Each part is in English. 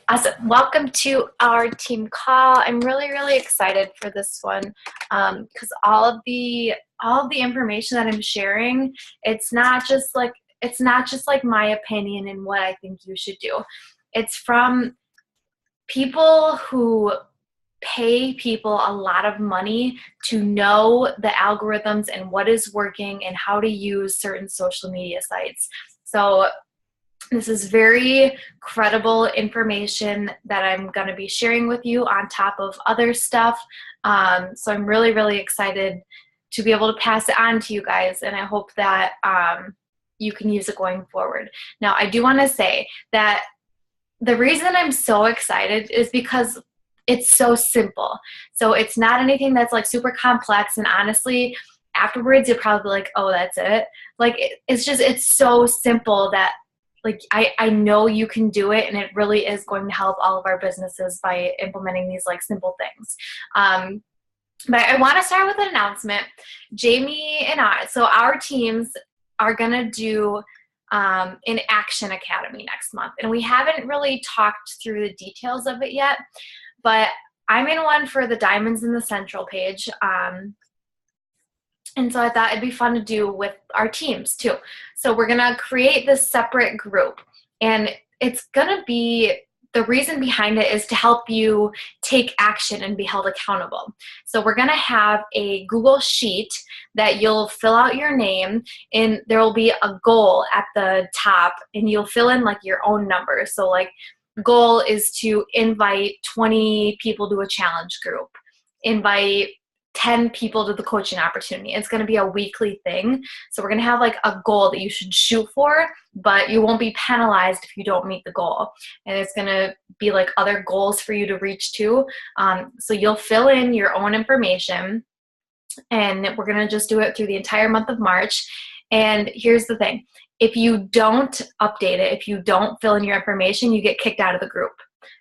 Awesome. Welcome to our team call. I'm really excited for this one because all of the information that I'm sharing, it's not just like my opinion and what I think you should do. It's from people who pay people a lot of money to know the algorithms and what is working and how to use certain social media sites. So this is very credible information that I'm going to be sharing with you on top of other stuff. So I'm really excited to be able to pass it on to you guys, and I hope that you can use it going forward. Now, I do want to say that the reason I'm so excited is because it's so simple. So it's not anything that's like super complex, and honestly, afterwards you're probably like, oh, that's it. Like it's so simple that like I know you can do it, and it really is going to help all of our businesses by implementing these like simple things. But I want to start with an announcement. Jamie and I, so our teams are going to do an Action Academy next month, and we haven't really talked through the details of it yet, but I'm in one for the Diamonds in the Central page. And so I thought it'd be fun to do with our teams too. So we're going to create this separate group, and it's going to be, the reason behind it is to help you take action and be held accountable. So we're going to have a Google Sheet that you'll fill out your name, and there will be a goal at the top, and you'll fill in like your own number. So like goal is to invite 20 people to a challenge group, invite 10 people to the coaching opportunity. It's going to be a weekly thing. So we're going to have like a goal that you should shoot for, but you won't be penalized if you don't meet the goal. And it's going to be like other goals for you to reach to. So you'll fill in your own information, and we're going to just do it through the entire month of March. And here's the thing. If you don't update it, if you don't fill in your information, you get kicked out of the group.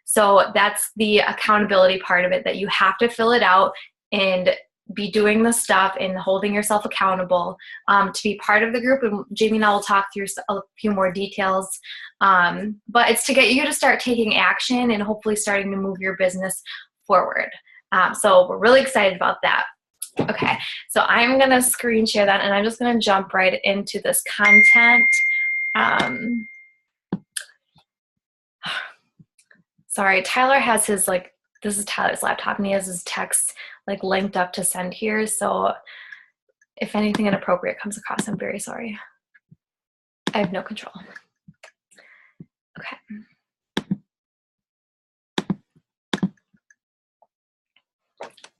So that's the accountability part of it, that you have to fill it out and be doing the stuff and holding yourself accountable to be part of the group. And Jamie and I will talk through a few more details. But it's to get you to start taking action and hopefully starting to move your business forward. So we're really excited about that. Okay, so I'm going to screen share that, and I'm just going to jump right into this content. Sorry, Tyler has his like, this is Tyler's laptop, and he has his text like linked up to send here. So if anything inappropriate comes across, I'm very sorry. I have no control. Okay.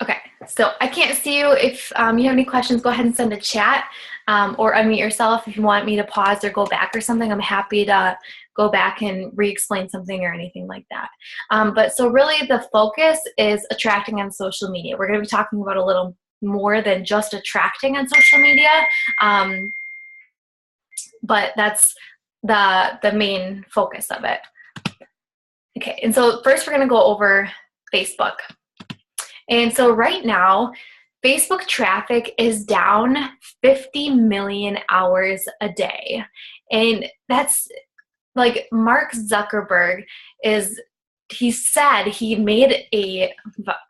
Okay, so I can't see you. If you have any questions, go ahead and send a chat or unmute yourself. If you want me to pause or go back or something, I'm happy to go back and re-explain something or anything like that. But so really the focus is attracting on social media. We're going to be talking about a little more than just attracting on social media, but that's the main focus of it. Okay, and so first we're going to go over Facebook. And so right now, Facebook traffic is down 50 million hours a day. And that's like Mark Zuckerberg he said he made a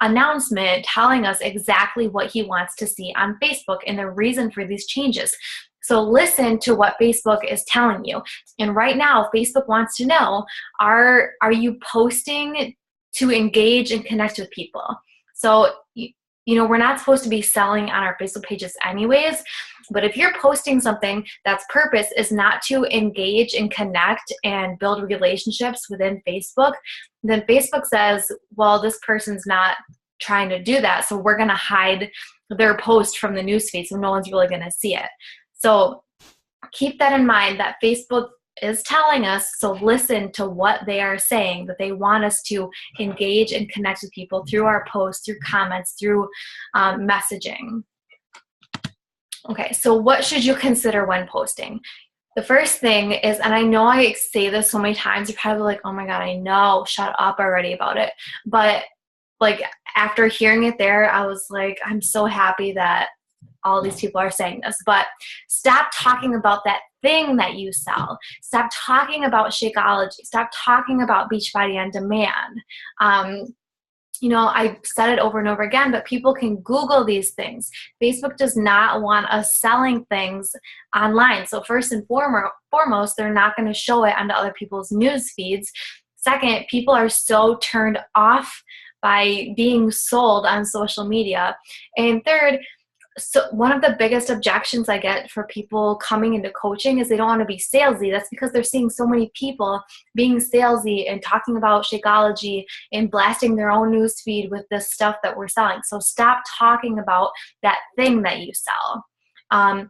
announcement telling us exactly what he wants to see on Facebook and the reason for these changes. So listen to what Facebook is telling you. And right now, Facebook wants to know, are you posting to engage and connect with people? So, we're not supposed to be selling on our Facebook pages anyways, but if you're posting something that's purpose is not to engage and connect and build relationships within Facebook, then Facebook says, well, this person's not trying to do that, so we're going to hide their post from the newsfeed so no one's really going to see it. So keep that in mind, that Facebook is telling us, so listen to what they are saying, that they want us to engage and connect with people through our posts, through comments, through messaging. Okay, so what should you consider when posting? The first thing is, and I know I say this so many times, you're probably like, oh my God, I know, shut up already about it. But like after hearing it there, I was like, I'm so happy that all these people are saying this, but stop talking about that thing that you sell. Stop talking about Shakeology. Stop talking about Beachbody on Demand. You know, I've said it over and over again, but people can Google these things. Facebook does not want us selling things online. So first and foremost, they're not going to show it onto other people's news feeds. Second, people are so turned off by being sold on social media. And third, so one of the biggest objections I get for people coming into coaching is they don't want to be salesy. That's because they're seeing so many people being salesy and talking about Shakeology and blasting their own newsfeed with this stuff that we're selling. So stop talking about that thing that you sell.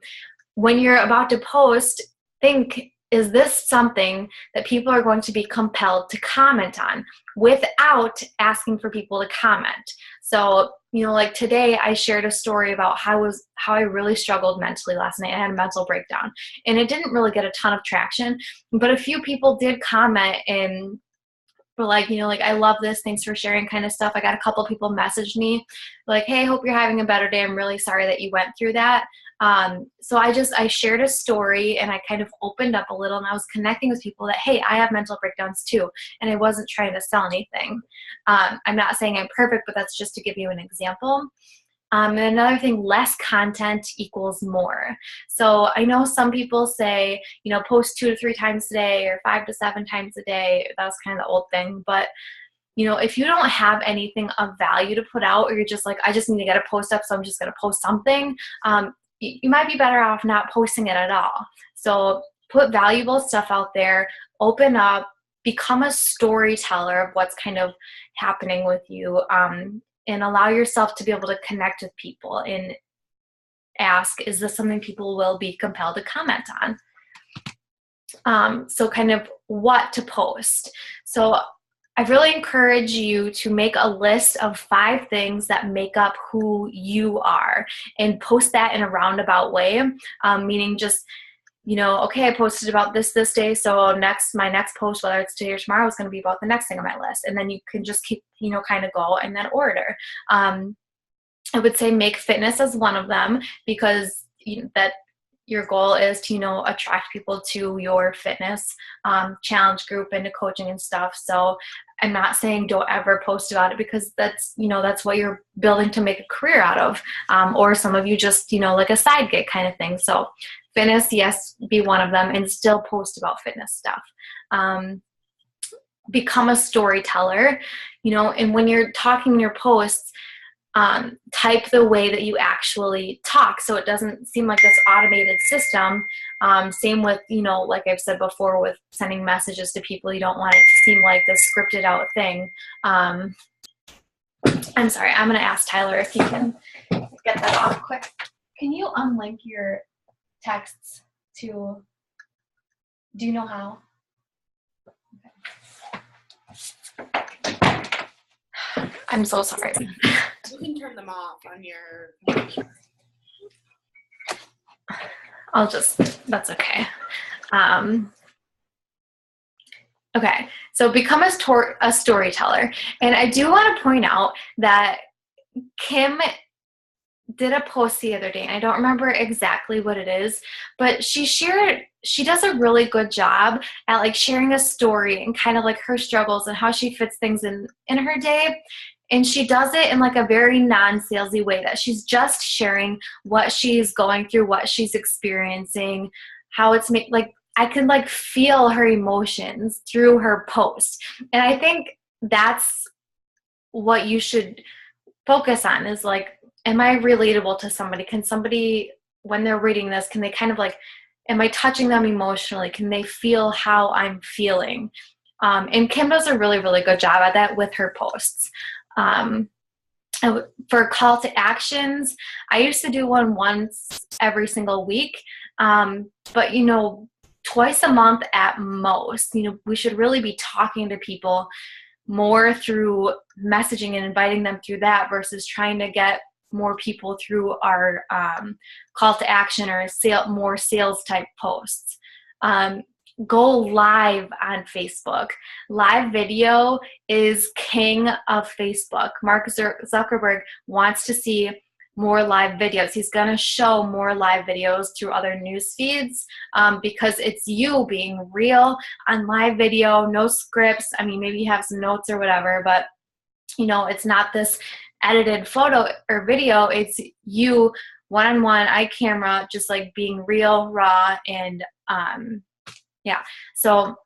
When you're about to post, think, is this something that people are going to be compelled to comment on without asking for people to comment? So, you know, like today I shared a story about how I really struggled mentally last night. I had a mental breakdown and it didn't really get a ton of traction, but a few people did comment and were like, you know, like, I love this, thanks for sharing kind of stuff. I got a couple people message me like, hey, hope you're having a better day. I'm really sorry that you went through that. So I shared a story and I kind of opened up a little and I was connecting with people that, hey, I have mental breakdowns too. And I wasn't trying to sell anything. I'm not saying I'm perfect, but that's just to give you an example. And another thing, less content equals more. So I know some people say, you know, post 2 to 3 times a day or 5 to 7 times a day. That was kind of the old thing. But, you know, if you don't have anything of value to put out, or you're just like, I just need to get a post up, so I'm just going to post something, you might be better off not posting it at all. So put valuable stuff out there, open up, become a storyteller of what's kind of happening with you, and allow yourself to be able to connect with people and ask, is this something people will be compelled to comment on? So kind of what to post. So I really encourage you to make a list of 5 things that make up who you are and post that in a roundabout way, meaning just, you know, okay, I posted about this day, so my next post, whether it's today or tomorrow, is going to be about the next thing on my list. And then you can just keep, you know, kind of go in that order. I would say make fitness as one of them, because that your goal is to, you know, attract people to your fitness challenge group and to coaching and stuff. So I'm not saying don't ever post about it, because that's, you know, that's what you're building to make a career out of. Or some of you just, you know, like a side gig kind of thing. So fitness, yes, be one of them, and still post about fitness stuff. Become a storyteller, you know, and when you're talking in your posts, type the way that you actually talk, so it doesn't seem like this automated system. Same with, you know, like I've said before, with sending messages to people, you don't want it to seem like this scripted out thing. I'm sorry, I'm going to ask Tyler if he can get that off quick. Can you unlink your texts to, do you know how? Okay. I'm so sorry. You can turn them off on your. That's okay. Okay, so become a storyteller. And I do want to point out that Kim did a post the other day, and I don't remember exactly what it is, but she does a really good job at like sharing a story and kind of like her struggles and how she fits things in her day. And she does it in like a very non-salesy way, that she's just sharing what she's going through, what she's experiencing, how it's like I can like feel her emotions through her post. And I think that's what you should focus on, is like, am I relatable to somebody? Can somebody, when they're reading this, can they kind of like, am I touching them emotionally? Can they feel how I'm feeling? And Kim does a really, really good job at that with her posts. For call to actions, I used to do one once every single week, but you know, twice a month at most. You know, we should really be talking to people more through messaging and inviting them through that, versus trying to get more people through our call to action or more sales type posts. Go live on Facebook. Live video is king of Facebook. Mark Zuckerberg wants to see more live videos. He's going to show more live videos through other news feeds because it's you being real on live video, no scripts. I mean, maybe you have some notes or whatever, but it's not this edited photo or video. It's you one-on-one, eye camera, just like being real, raw, and yeah. So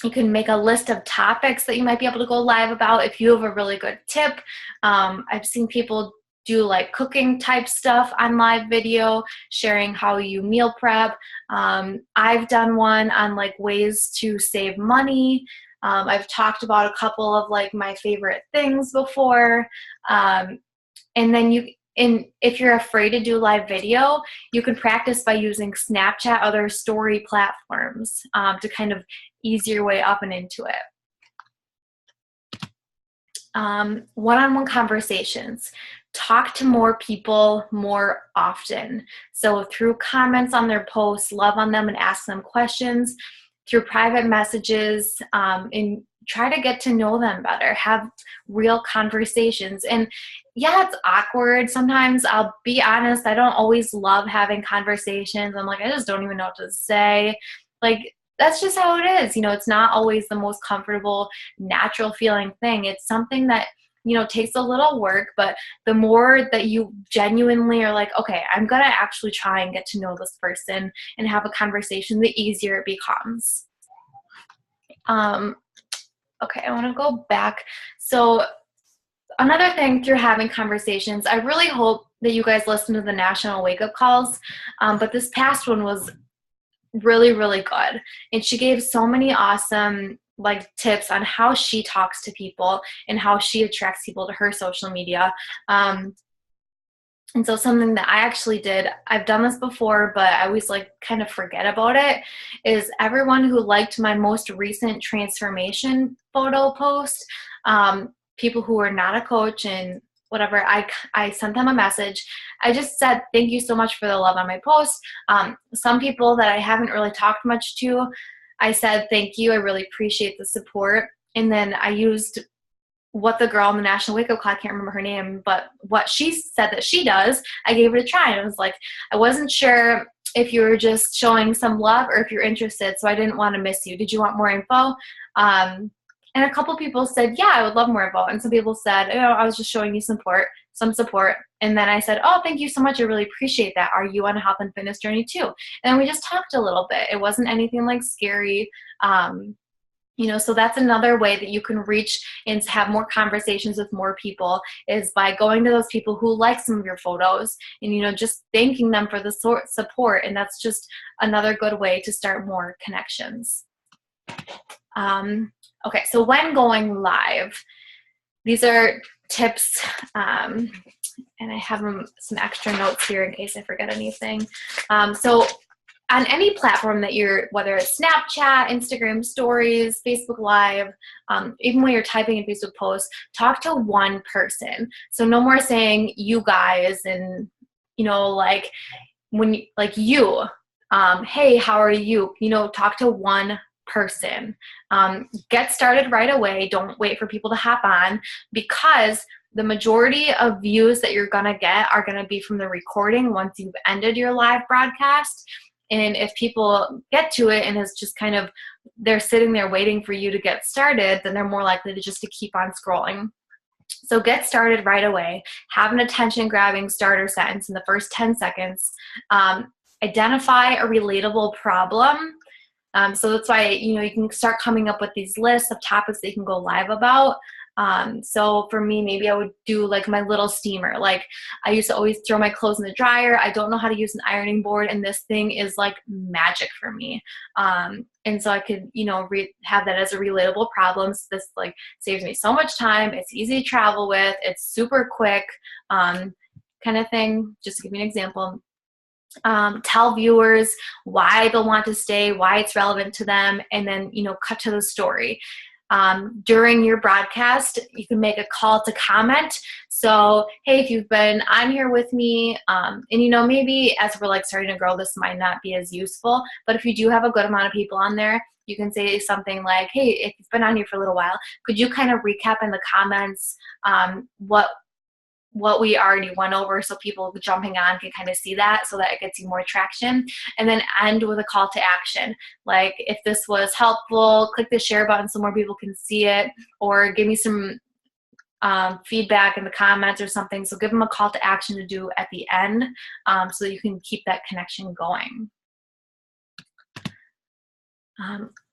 you can make a list of topics that you might be able to go live about if you have a really good tip. I've seen people do like cooking type stuff on live video, sharing how you meal prep. I've done one on like ways to save money. I've talked about a couple of like my favorite things before. And then if you're afraid to do live video, you can practice by using Snapchat, other story platforms to kind of ease your way up and into it. One-on-one conversations. Talk to more people more often. So through comments on their posts, love on them and ask them questions, through private messages, and try to get to know them better. Have real conversations. And yeah, it's awkward. Sometimes, I'll be honest, I don't always love having conversations. I'm like, I just don't even know what to say. Like, that's just how it is. It's not always the most comfortable, natural feeling thing. It's something that, takes a little work, but the more that you genuinely are like, okay, I'm going to actually try and get to know this person and have a conversation, the easier it becomes. Okay, I want to go back. So another thing through having conversations, I really hope that you guys listen to the National Wake Up Calls, but this past one was really, really good. And she gave so many awesome tips on how she talks to people and how she attracts people to her social media. And so something that I actually did, I've done this before, but I always kind of forget about it, is everyone who liked my most recent transformation photo post, people who are not a coach and whatever, I sent them a message. I just said, thank you so much for the love on my post. Some people that I haven't really talked much to, I said, thank you. I really appreciate the support. And then I used what the girl in the National Wake Up Call, I can't remember her name, but what she said that she does, I gave it a try. And I was like, I wasn't sure if you were just showing some love or if you're interested, so I didn't want to miss you. Did you want more info? And a couple people said, yeah, I would love more info. And some people said, I was just showing you some support. And then I said, oh, thank you so much. I really appreciate that. Are you on a health and fitness journey too? And we just talked a little bit. It wasn't anything scary. So that's another way that you can reach and have more conversations with more people, is by going to those people who like some of your photos and, just thanking them for the support. And that's just another good way to start more connections. Okay, so when going live, these are tips, and I have some extra notes here in case I forget anything. So on any platform that whether it's Snapchat, Instagram stories, Facebook Live, even when you're typing in Facebook posts, talk to one person. So no more saying you guys and, when you, hey, how are you? Talk to one person. Get started right away. Don't wait for people to hop on, because the majority of views that you're going to get are going to be from the recording once you've ended your live broadcast. And if people get to it and it's just they're sitting there waiting for you to get started, then they're more likely to keep on scrolling. So get started right away. Have an attention-grabbing starter sentence in the first 10 seconds. Identify a relatable problem. So that's why, you can start coming up with these lists of topics that you can go live about. So for me, maybe I would do my little steamer. I used to always throw my clothes in the dryer. I don't know how to use an ironing board, and this thing is magic for me. And so I could, have that as a relatable problem. So this saves me so much time. It's easy to travel with. It's super quick, kind of thing. Just to give you an example. Tell viewers why they'll want to stay, why it's relevant to them, and then, cut to the story. During your broadcast, you can make a call to comment. So, hey, if you've been on here with me, and maybe as we're starting to grow, this might not be as useful, but if you do have a good amount of people on there, you can say something like, hey, if you've been on here for a little while, could you kind of recap in the comments what what we already went over so people jumping on can kind of see that, so that it gets you more traction. And then end with a call to action. Like, if this was helpful, click the share button so more people can see it, or give me some feedback in the comments or something. So give them a call to action to do at the end, so that you can keep that connection going.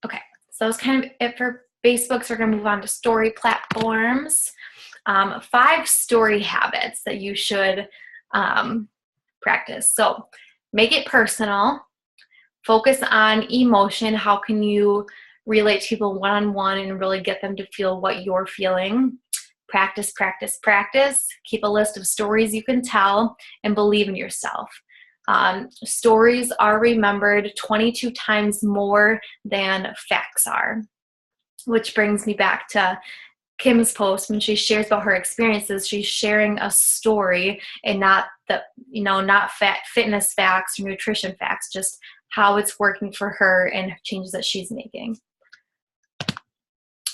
Okay, so that's kind of it for Facebook. So we're going to move on to story platforms. 5 story habits that you should practice. So make it personal. Focus on emotion. How can you relate to people one-on-one and really get them to feel what you're feeling? Practice, practice, practice. Keep a list of stories you can tell, and believe in yourself. Stories are remembered 22 times more than facts are, which brings me back to Kim's post. When she shares about her experiences, she's sharing a story, and not fitness facts or nutrition facts, just how it's working for her and changes that she's making.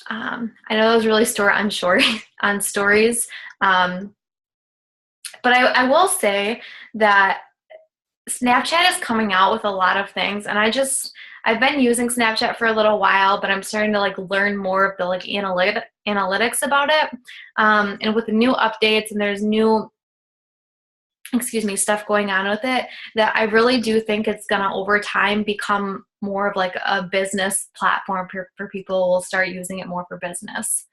I know that was really short on stories, but I will say that Snapchat is coming out with a lot of things, and I've been using Snapchat for a little while, but I'm starting to learn more of the analytics about it, and with the new updates, and there's new stuff going on with it, that I really do think it's gonna over time become more of a business platform for people who will start using it more for business.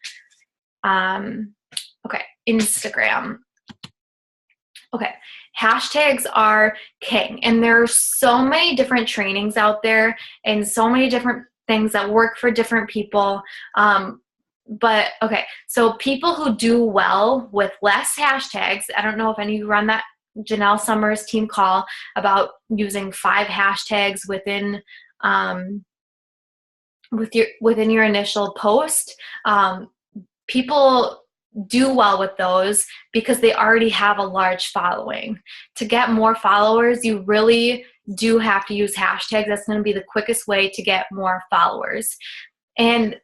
Okay, Instagram. Okay, hashtags are king, and there's so many different trainings out there and so many different things that work for different people. But okay, so people who do well with less hashtags, I don't know if any of you run that Janelle Summers team call about using 5 hashtags within your initial post. People do well with those because they already have a large following. To get more followers, you really do have to use hashtags. That's going to be the quickest way to get more followers. And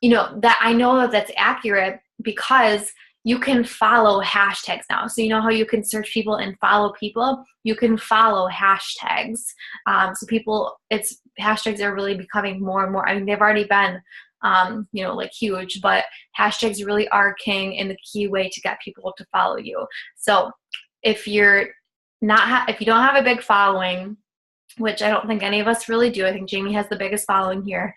that I know that's accurate because you can follow hashtags now. So you know how you can search people and follow people? You can follow hashtags. Hashtags are really becoming more and more. I mean, they've already been huge, but hashtags really are king and the key way to get people to follow you. So if you don't have a big following, which I don't think any of us really do, I think Jamie has the biggest following here,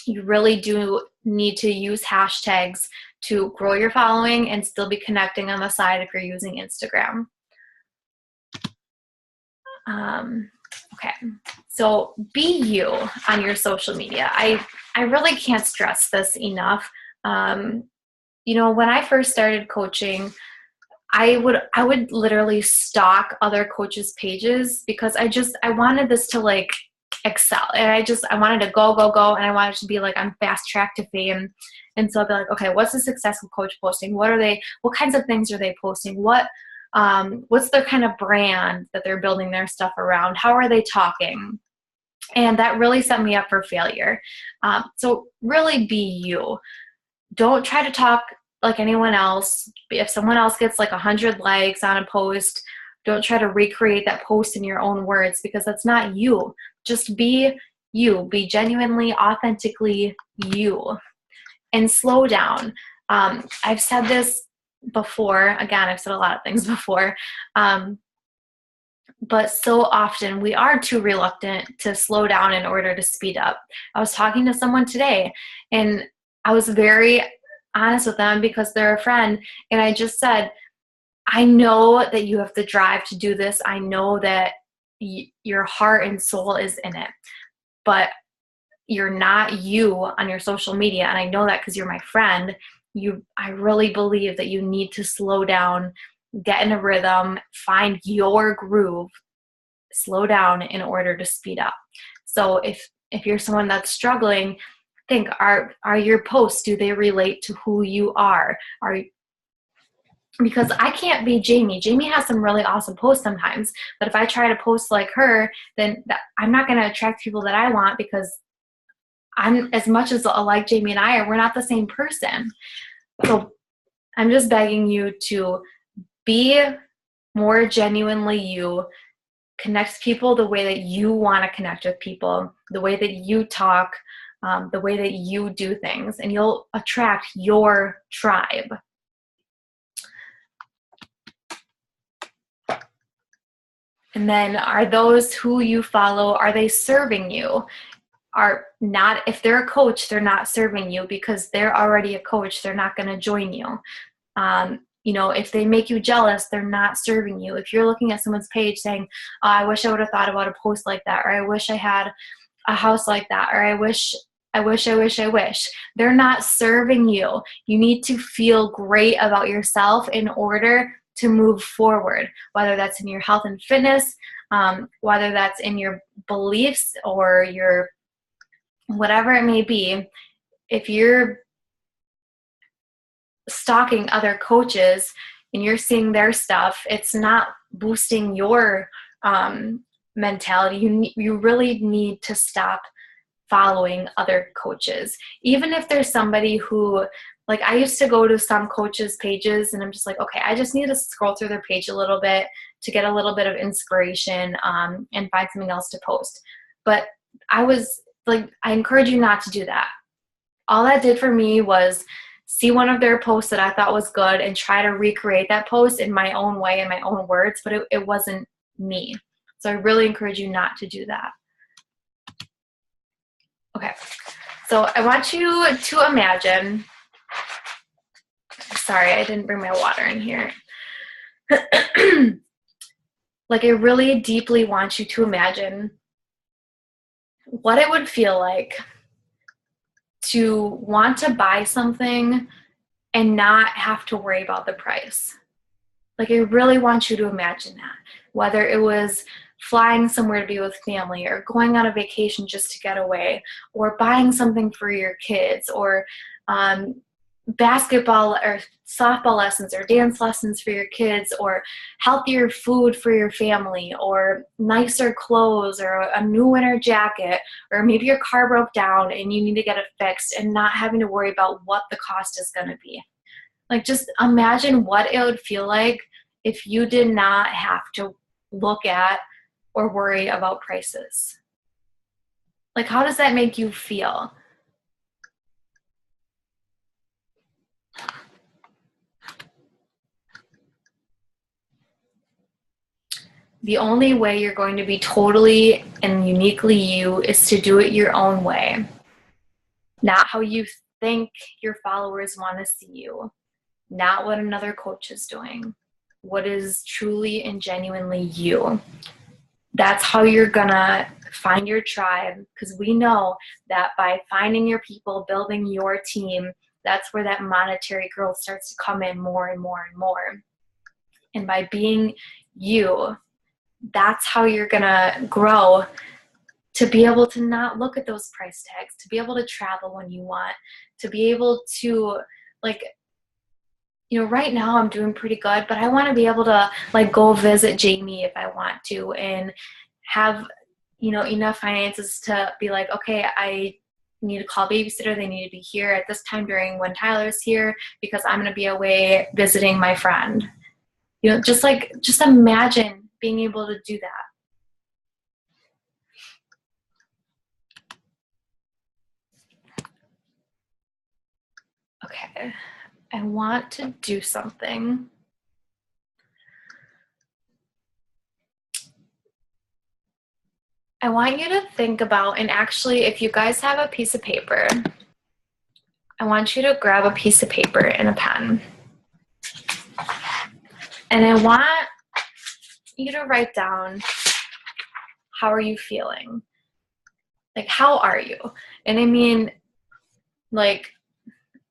you really do need to use hashtags to grow your following and still be connecting on the side if you're using Instagram. Okay, so be you on your social media. I really can't stress this enough. When I first started coaching, I would literally stalk other coaches' pages because I wanted this to excel, and I wanted to go, and I wanted to be on fast track to fame. And so I'd be like, okay, what's a successful coach posting? What kinds of things are they posting? What's their kind of brand that they're building their stuff around? How are they talking? And that really set me up for failure. So really be you. Don't try to talk like anyone else. If someone else gets 100 likes on a post, don't try to recreate that post in your own words, because that's not you. Just be you. Be genuinely, authentically you. And slow down. I've said this before. Again, I've said a lot of things before. But so often we are too reluctant to slow down in order to speed up. I was talking to someone today, and I was very honest with them because they're a friend. And I just said, I know that you have the drive to do this. I know that your heart and soul is in it. But you're not you on your social media. And I know that because you're my friend. I really believe that you need to slow down, get in a rhythm, find your groove, slow down in order to speed up. So if you're someone that's struggling, think, are your posts, do they relate to who you are? Because I can't be Jamie. Jamie has some really awesome posts sometimes, but if I try to post like her, then I'm not going to attract people that I want, because I'm, as much as alike Jamie and I are, we're not the same person. So I'm just begging you to be more genuinely you, connect people the way that you want to connect with people, the way that you talk, the way that you do things, and you'll attract your tribe. And then, are those who you follow, are they serving you? Are not, if they're a coach, they're not serving you because they're already a coach. They're not going to join you. You know, if they make you jealous, they're not serving you. If you're looking at someone's page saying, oh, I wish I would have thought about a post like that, or I wish I had a house like that, or I wish, they're not serving you. You need to feel great about yourself in order to move forward, whether that's in your health and fitness, whether that's in your beliefs or your whatever it may be. If you're stalking other coaches and you're seeing their stuff, it's not boosting your mentality. You really need to stop following other coaches. Even if there's somebody who, like, I used to go to some coaches' pages and I'm just like, okay, I just need to scroll through their page a little bit to get a little bit of inspiration and find something else to post. But I was like, I encourage you not to do that. All that did for me was see one of their posts that I thought was good and try to recreate that post in my own way, in my own words, but it wasn't me. So I really encourage you not to do that. Okay, so I want you to imagine, sorry, I didn't bring my water in here. Like, I really deeply want you to imagine what it would feel like to want to buy something and not have to worry about the price. Like, I really want you to imagine that. Whether it was flying somewhere to be with family, or going on a vacation just to get away, or buying something for your kids, or basketball or softball lessons or dance lessons for your kids, or healthier food for your family, or nicer clothes, or a new winter jacket, or maybe your car broke down and you need to get it fixed, and not having to worry about what the cost is going to be. Like, just imagine what it would feel like if you did not have to look at or worry about prices. Like, how does that make you feel? The only way you're going to be totally and uniquely you is to do it your own way. Not how you think your followers want to see you. Not what another coach is doing. What is truly and genuinely you. That's how you're gonna find your tribe, because we know that by finding your people, building your team, that's where that monetary growth starts to come in more and more and more. And by being you, that's how you're gonna grow to be able to not look at those price tags, to be able to travel when you want, to be able to, like, you know, right now I'm doing pretty good, but I want to be able to, like, go visit Jamie if I want to, and have, you know, enough finances to be like, okay, I need to call a babysitter. They need to be here at this time during when Tyler's here because I'm going to be away visiting my friend. You know, just imagine being able to do that. Okay, I want to do something. I want you to think about, and actually, if you guys have a piece of paper, I want you to grab a piece of paper and a pen. And I want you to write down, how are you feeling? Like, how are you? And I mean, like,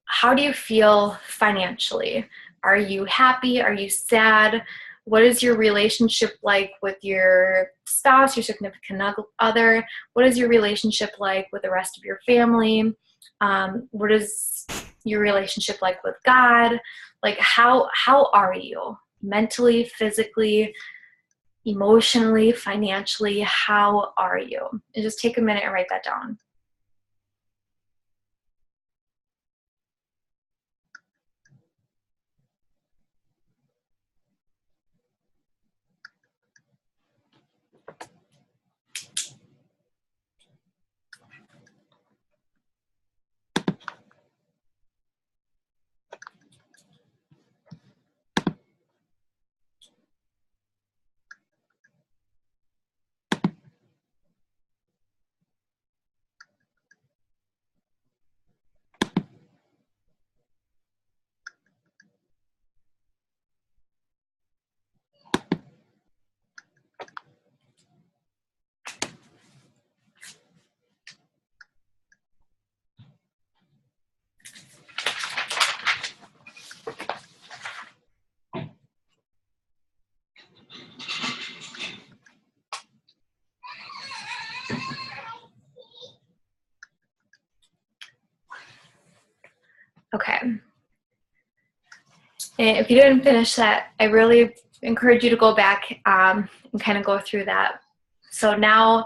how do you feel financially? Are you happy? Are you sad? What is your relationship like with your spouse, your significant other? What is your relationship like with the rest of your family? What is your relationship like with God? Like, how are you? Mentally, physically, emotionally, financially, how are you? And just take a minute and write that down. Okay. And if you didn't finish that, I really encourage you to go back and kind of go through that. So now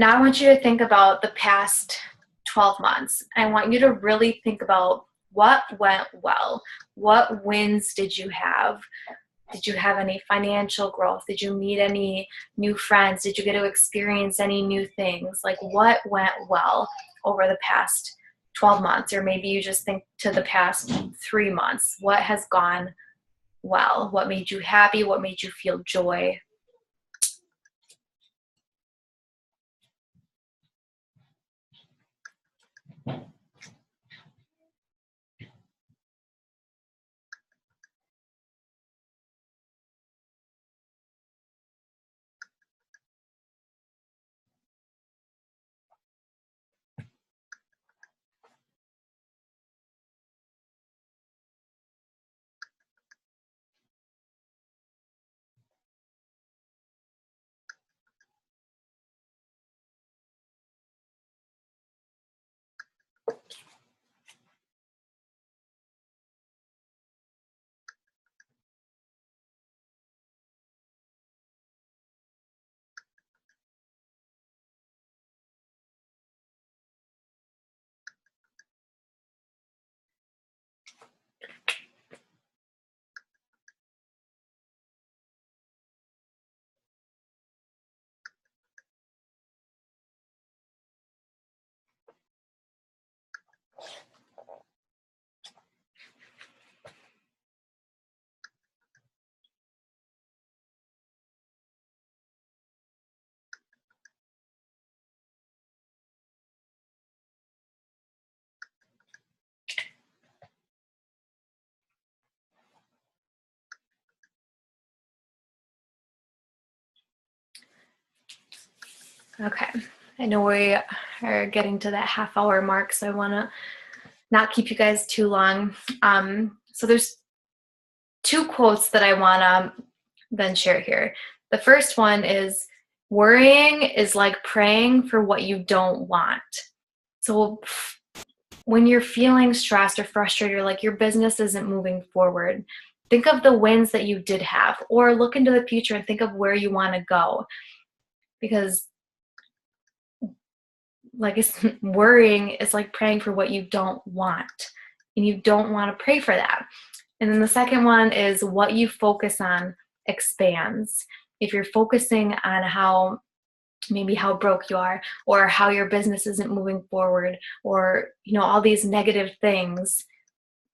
I want you to think about the past 12 months. I want you to really think about what went well. What wins did you have? Did you have any financial growth? Did you meet any new friends? Did you get to experience any new things? Like, what went well over the past 12 months? Or maybe you just think to the past 3 months. What has gone well? What made you happy? What made you feel joy? Okay. I know we are getting to that half-hour mark, so I want to not keep you guys too long. So there's 2 quotes that I want to then share here. The first one is, worrying is like praying for what you don't want. So when you're feeling stressed or frustrated, or like your business isn't moving forward, think of the wins that you did have, or look into the future and think of where you want to go. Because like worrying is like praying for what you don't want, and you don't want to pray for that. And then the second one is, what you focus on expands. If you're focusing on how broke you are, or how your business isn't moving forward, or all these negative things,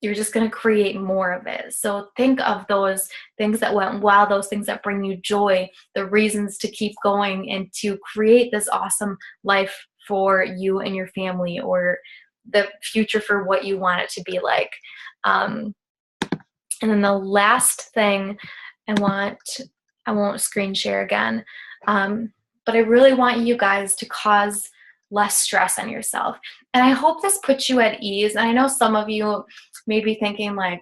you're just going to create more of it. So think of those things that went well, those things that bring you joy, the reasons to keep going and to create this awesome life for you and your family, or the future for what you want it to be like. And then the last thing I won't screen share again, but I really want you guys to cause less stress on yourself. And I hope this puts you at ease. And I know some of you may be thinking like,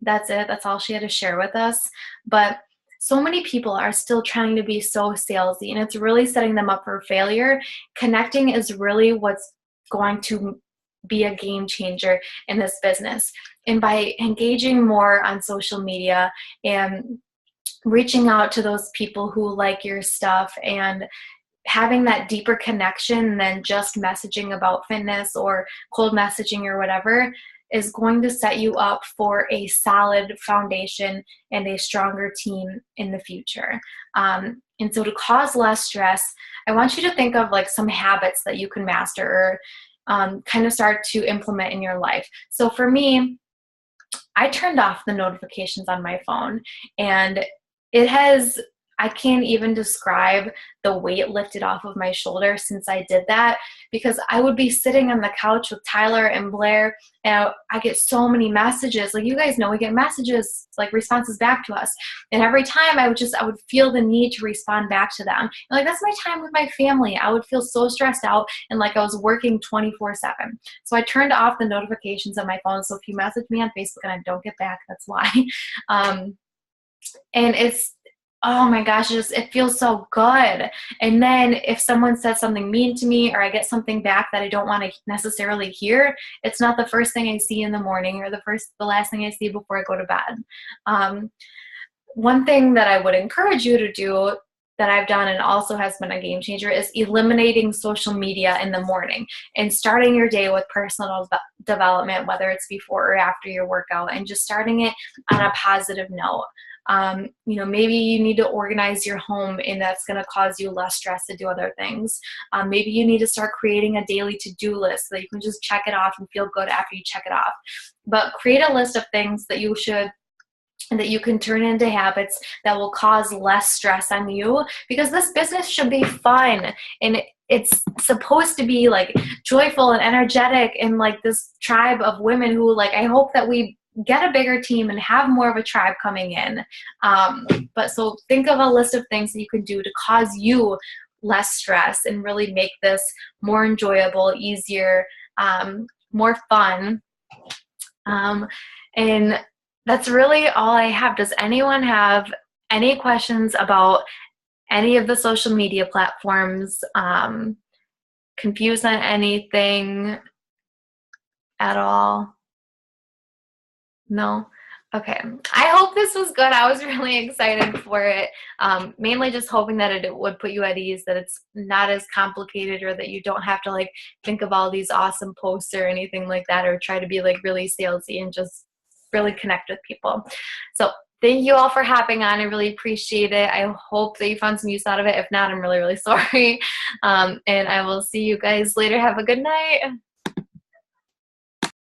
that's it, that's all she had to share with us. But so many people are still trying to be so salesy, and it's really setting them up for failure. Connecting is really what's going to be a game changer in this business. And by engaging more on social media and reaching out to those people who like your stuff and having that deeper connection than just messaging about fitness or cold messaging or whatever, is going to set you up for a solid foundation and a stronger team in the future. And so to cause less stress, I want you to think of like some habits that you can master, or kind of start to implement in your life. So for me, I turned off the notifications on my phone, and I can't even describe the weight lifted off of my shoulder since I did that, because I would be sitting on the couch with Tyler and Blair, and I get so many messages. Like, you guys know, we get messages, like responses back to us. And every time I would feel the need to respond back to them. And like, that's my time with my family. I would feel so stressed out and like I was working 24/7. So I turned off the notifications on my phone. So if you message me on Facebook and I don't get back, that's why. And oh my gosh, it feels so good. And then if someone says something mean to me, or I get something back that I don't want to necessarily hear, it's not the first thing I see in the morning, or the last thing I see before I go to bed. One thing that I would encourage you to do, that I've done and also has been a game changer, is eliminating social media in the morning and starting your day with personal development, whether it's before or after your workout, and just starting it on a positive note. Maybe you need to organize your home, and that's going to cause you less stress to do other things. Maybe you need to start creating a daily to-do list so that you can just check it off and feel good after you check it off. But create a list of things that you can turn into habits that will cause less stress on you, because this business should be fun, and it's supposed to be like joyful and energetic, and like this tribe of women who, like, I hope that we get a bigger team and have more of a tribe coming in. But so think of a list of things that you can do to cause you less stress and really make this more enjoyable, easier, more fun. And that's really all I have. Does anyone have any questions about any of the social media platforms? Confused on anything at all? No? Okay. I hope this was good. I was really excited for it. Mainly just hoping that it would put you at ease, that it's not as complicated, or that you don't have to like think of all these awesome posts or anything like that, or try to be like really salesy, and just really connect with people. So thank you all for hopping on. I really appreciate it. I hope that you found some use out of it. If not, I'm really, really sorry. And I will see you guys later. Have a good night.